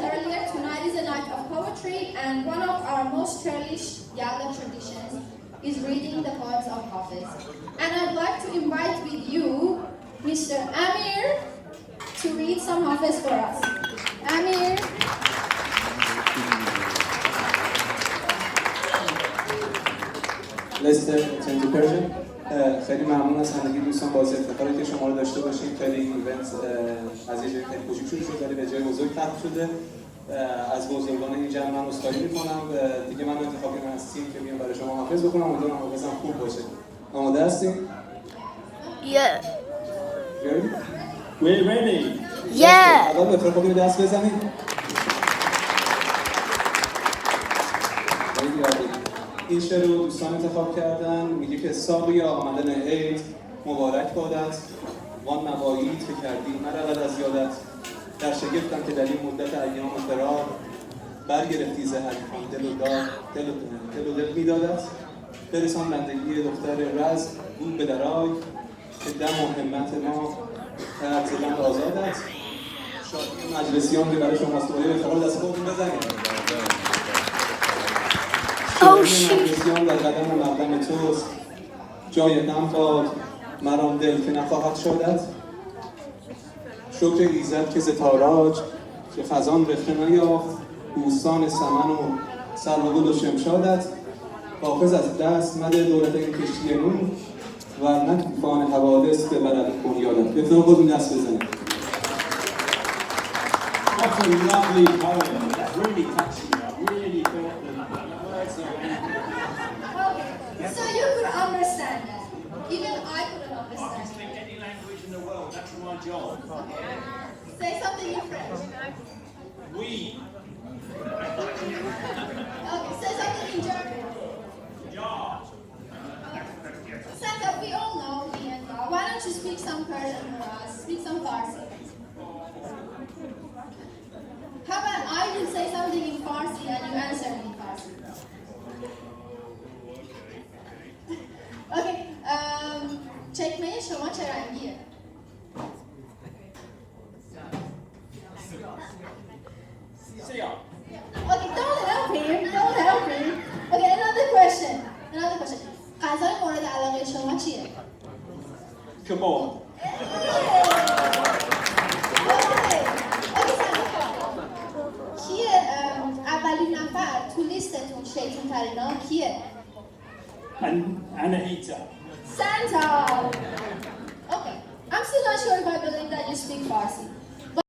mentioned earlier, tonight is a night of poetry, and one of our most cherished Yalda traditions is reading the poems of Hafiz. And I'd like to invite with you Mr. Amir to read some Hafiz for us. Amir. Lester, turn to Persian. خیلی ممنون از همگی دوستان باعث افتخاره که شما رو داشته باشیم. خیلی ایونت از یه جای خیلی کوچیک شروع شد ولی به جای بزرگ تبدیل شده. از بزرگان این جمع من عذرخواهی می‌کنم. دیگه من انتخاب کردم از تیم که بیام برای شما حافظ بخونم. امیدوارم حافظم خوب باشه. آماده هستین؟ Yeah. Ready? We're ready. Yeah. اول بفرمایید دست بزنید. این شعر رو دوستان انتخاب کردن. میگه که ساقی آمدن عید مبارک بادت، وان مواعید که کردی مرود از یادت، در شگفتم که در این مدت ایام فرار برگرفتی ز حریفان دل و دل میدادت، برسان بندگی دختر رز بود به درای، که دم و همت ما کرد ز بند آزادت. شادی مجلسیان که برای شماست، باید افتخار دست خودتون بزنید. مجلسیان در قدم و مقدم توست، جای دم باد مرام دل که نخواهد شدت. شکر ایزد که ز تاراج که خزان رفته نیافت، بوستان سمن و سرو و گل و شمشادت. حافظ از دست مده دولت این کشتی نوح، ورنه طوفان حوادث ببرد بنیادت. بفرمایید خودتون دست بزنید. What a lovely poem. That really touched me. I really felt the words are Okay, so you could understand that. Even I couldn't I can understand. speak any language in the world. That's my job. Say something in French. We. Okay, say something in German. Ja. Santa, we all know me and God. Why don't you speak some Persian for us? Speak some Farsi. How about I will say something in Farsi and you answer me in Farsi? Okay, چکمه شما چه رنگیه؟ Sia. Okay, don't help him. Don't help him. Okay, another question. غذای مورد علاقه شما چیه؟ Kebab. کیه اولین نفر تو لیستتون شیطون ترینا کیه؟ And Anahita.